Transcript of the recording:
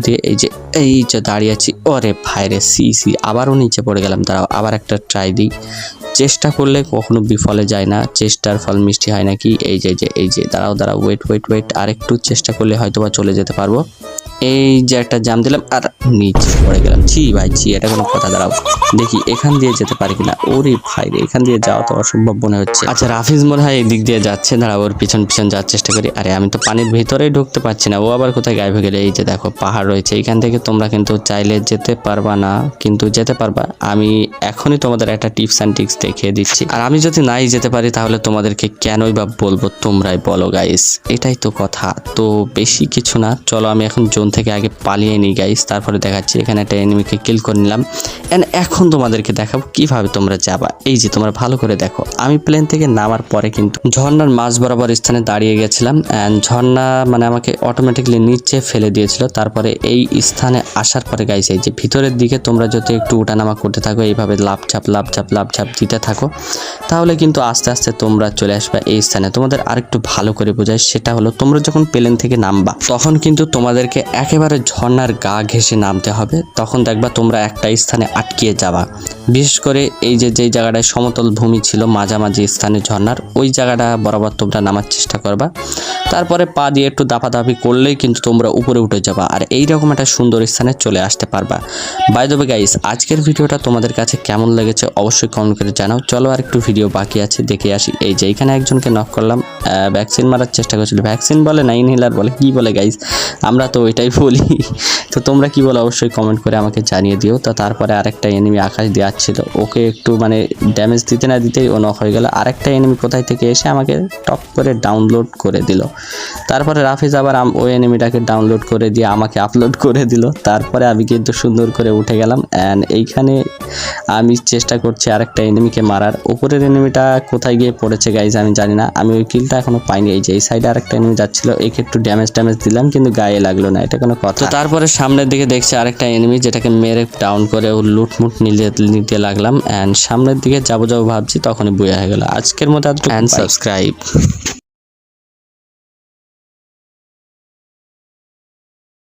দিয়ে এই যে দাঁড়িয়ে আছি। ওরে ভাইরে সি আবারও নিচে পড়ে গেলাম। দাঁড়াও আবার একটা ট্রাই দিই। চেষ্টা করলে কখনো বিফলে যায় না, চেষ্টার ফল মিষ্টি হয় নাকি। এই যে দাঁড়াও ওয়েট আর একটু চেষ্টা করলে হয়তো বা চলে যেতে পারবো। এই যে একটা জাম দিলাম আর নিচে পড়ে গেলাম। ভাই এটা কোনো কথা। দাঁড়াও দেখি এখান দিয়ে যেতে পারি কিনা। ওরে ভাই রে, এখান দিয়ে যাওয়া তো অসম্ভব মনে হচ্ছে। আচ্ছা রাফিজ মনে হয় এই দিক দিয়ে যাচ্ছে। দাঁড়াও ওর পিছন যাওয়ার চেষ্টা করি। আরে আমি তো পানির ভিতরেই ঢুকতে পারছি না, ও আবার কোথায় গায়েব হয়ে গেলে। এই যে দেখো পাহাড় রয়েছে, এখান থেকে তোমরা কিন্তু চাইলে যেতে পারবা না, কিন্তু যেতে পারবা। আমি এখনই তোমাদের একটা টিপস অ্যান্ড ট্রিক্স দেখিয়ে দিচ্ছি। আর আমি যদি নাই যেতে পারি তাহলে তোমাদেরকে কেনই বা বলবো, তোমরাই বলো গাইস, এটাই তো কথা। তো বেশি কিছু না, চলো আমি এখন জোন থেকে আগে পালিয়ে নিই গাইস, তারপরে দেখাচ্ছি। এখানে একটা এনিমিকে কিল করে নিলাম। এন্ড এখন তোমাদেরকে দেখাবো কিভাবে তোমরা যাবা। এই যে তোমরা ভালো করে দেখো, আমি প্লেন থেকে নামার পরে কিন্তু ঝর্ণার মাঝ বরাবর স্থানে দাঁড়িয়ে গেছিলাম। এন্ড ঝর্ণা মানে আমাকে অটোমেটিকলি নিচে ফেলে দিয়েছিল। তারপরে এই স্থানে আসার পরে গাইস, এই যে ভিতরের দিকে তোমরা যদি একটু উঠানামা করতে থাকো, এইভাবে লাভ ঝাপ দিতে থাকো, তাহলে কিন্তু আস্তে আস্তে তোমরা চলে আসবে এই স্থানে। তোমাদের আরেকটু ভালো করে বোঝাই, সেটা হলো তোমরা যখন প্লেন থেকে নামবা তখন কিন্তু তোমাদেরকে একেবারে ঝর্ণার গা ঘেঁষে নামতে হবে। তখন দেখবা তোমরা একটা স্থানে আটকিয়ে যাবা। বিশেষ করে এই যে যেই জায়গাটায় সমতল ভূমি ছিল মাঝামাঝি স্থানে ঝর্ণার, ওই জায়গাটা বরাবর তোমরা নামার চেষ্টা করবা। তারপরে পা দিয়ে একটু দাপাদাপি করলেই কিন্তু তোমরা উপরে উঠে যাবা আর এইরকম একটা সুন্দর স্থানে চলে আসতে পারবা। বাই দ্য ওয়ে গাইস, আজকের ভিডিওটা তোমাদের কাছে কেমন লেগেছে অবশ্যই কমেন্ট করে জানাও। চলো আর একটু ভিডিও বাকি আছে, দেখে আসি। এই যে এখানে একজনকে নক করলাম, ভ্যাকসিন মারার চেষ্টা করছিল। ভ্যাকসিন বলে না ইনহেলার বলে, কি বলে গাইস, আমরা তো ওইটাই বলি। তো তোমরা কি বলো অবশ্যই কমেন্ট করে আমাকে জানিয়ে দিও। তো তারপরে আরেকটা এনিমি আকাশ দিয়ে আসছিল, ওকে একটু মানে ড্যামেজ দিতে না দিতেই ও নক হয়ে গেল। আরেকটা এনিমি কোথায় থেকে এসে আমাকে টপ করে ডাউনলোড করে দিল। তারপরে রাফিজ আবার ওই এনিমিটাকে ডাউনলোড করে দিয়ে আমাকে আপলোড করে দিল। তারপরে আমি কিন্তু সুন্দর করে উঠে গেলাম। অ্যান্ড এইখানে আমি চেষ্টা করছি আরেকটা এনিমিকে মারার। উপরের এনিমিটা কোথায় গিয়ে পড়েছে গাইজ আমি জানি না, আমি ওই কিলটা এখনো পাইনি। এই যে এই সাইডে আরেকটা এনিমি যাচ্ছিল, একে একটু ড্যামেজ দিলাম কিন্তু গায়ে লাগলো না, এটা কোনো কথা। তারপরে সামনের দিকে দেখছি আরেকটা এনিমি, যেটাকে মেরে ডাউন করে ও লুটমুট নিতে লাগলাম। অ্যান্ড সামনের দিকে যাবো ভাবছি, তখনই বইয়া হয়ে গেল। আজকের মতো সাবস্ক্রাইব।